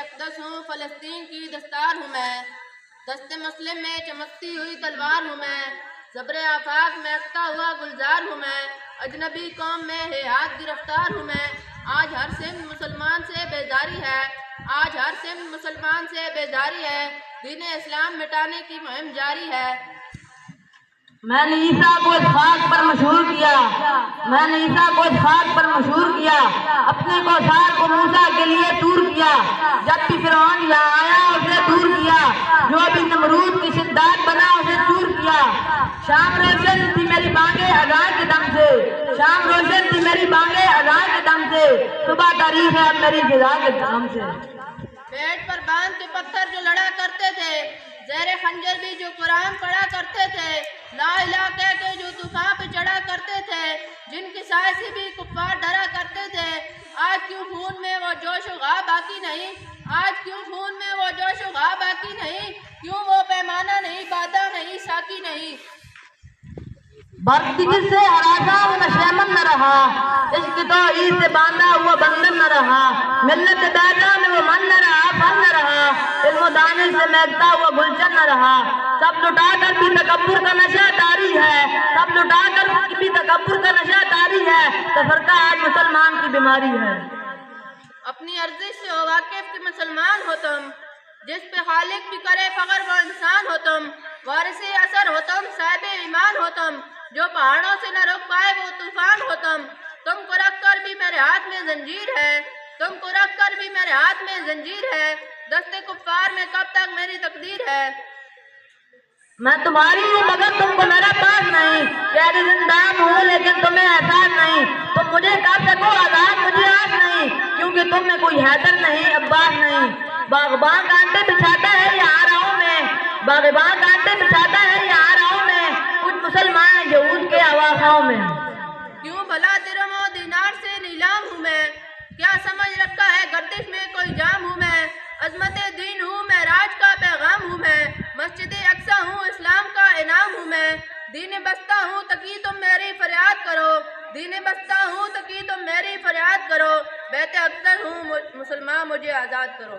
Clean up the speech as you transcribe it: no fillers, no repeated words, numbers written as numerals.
اقدس ہوں، فلسطین کی دستار ہوں میں، دست مسلم میں چمکتی ہوئی تلوار ہوں میں، زبر آفاق میں اکتا ہوا گلزار ہوں میں، اجنبی قوم میں ہے ہاتھ گرفتار ہوں میں، آج ہر سمت مسلمان سے بیداری ہے، آج ہر سمت مسلمان سے بیداری ہے، دین اسلام مٹانے کی مہم جاری ہے۔ میں نے عیسیٰ کو اس خاک پر مشہور کیا، میں نے عیسیٰ کو اس خاک پر مشہور کیا، اپنے کوثر کو موسیٰ کے لیے دور کیا، جب بھی فرعون یہاں آیا اسے دور کیا، جو بھی نمرود کی شدت بنا اسے دور کیا۔ شام روشن تھی میری بانگیں اذان کے دم سے، شام روشن تھی میری بانگیں اذان کے دم سے، صبح تاریخ ہے اب میری فضا کے دم سے۔ پیٹ پر باندھ کے پتھر جو لڑا کرتے تھے، زیر خنجر بھی جو قرآن پڑھا کرتے تھے، لا الہ کہہ کے جو طوفان پہ چڑھا کرتے تھے، جن کی سائے سے بھی کفار ڈرا کرتے تھے، آج کیوں خون میں وہ جوش و غا باقی نہیں، آج کیوں خون میں وہ جوش و غا باقی نہیں، کیوں وہ پیمانہ نہیں، بادہ نہیں، ساقی نہیں۔ برتی سے ہراتا ہوں نہ شیمن نہ رہا، عشق تو عید سے باندھا ہوا بندن نہ رہا، ملت بیدا میں وہ من نہ رہا، فن نہ رہا، علم و دانش سے مہکتا ہوا گلشن نہ رہا، سب لٹا کر بھی تکبر کا نشہ طاری ہے، سب لٹا کر بھی تکبر کا نشہ طاری ہے، تفرقہ آج مسلمان کی بیماری ہے۔ اپنی ارزش سے ہو واقف کہ مسلمان ہو تم، جس پہ خالق بھی کرے فخر وہ انسان ہو تم، وارث اثر ہو تم، صاحب ایمان ہو تم، جو پہاڑوں سے نہ رک پائے وہ طوفان ہو تم کو رکھ کر بھی میرے ہاتھ میں زنجیر ہے، تم کو رکھ کر بھی میرے ہاتھ میں زنجیر ہے، دست کفار میں کب تک میری تقدیر ہے۔ میں تمہاری ہوں مگر تم کو میرا پاس نہیں، قید زندان ہوں لیکن تمہیں احساس نہیں، تم مجھے کر سکو آزاد مجھے آس نہیں، کیونکہ تم میں کوئی حیدر نہیں عباس نہیں۔ باغباں کانٹے بچھاتا ہے یہاں راہوں میں، باغباں کانٹے بچھاتا ہے یہاں راہوں میں، کچھ مسلمان یہود کے عواقعوں میں۔ کیوں بھلا درہم و دینار سے نیلام ہوں میں، کیا سمجھ رکھا ہے گردش میں کوئی جام ہوں میں، عظمت دین ہوں معراج کا پیغام ہوں میں، مسجد اقصی ہوں اسلام کا انعام ہوں میں، دین بستہ ہوں تکی تم میری فریاد کرو، دین بستہ ہوں تکی تم میری فریاد کرو، بیت اقصی ہوں مسلمان مجھے آزاد کرو۔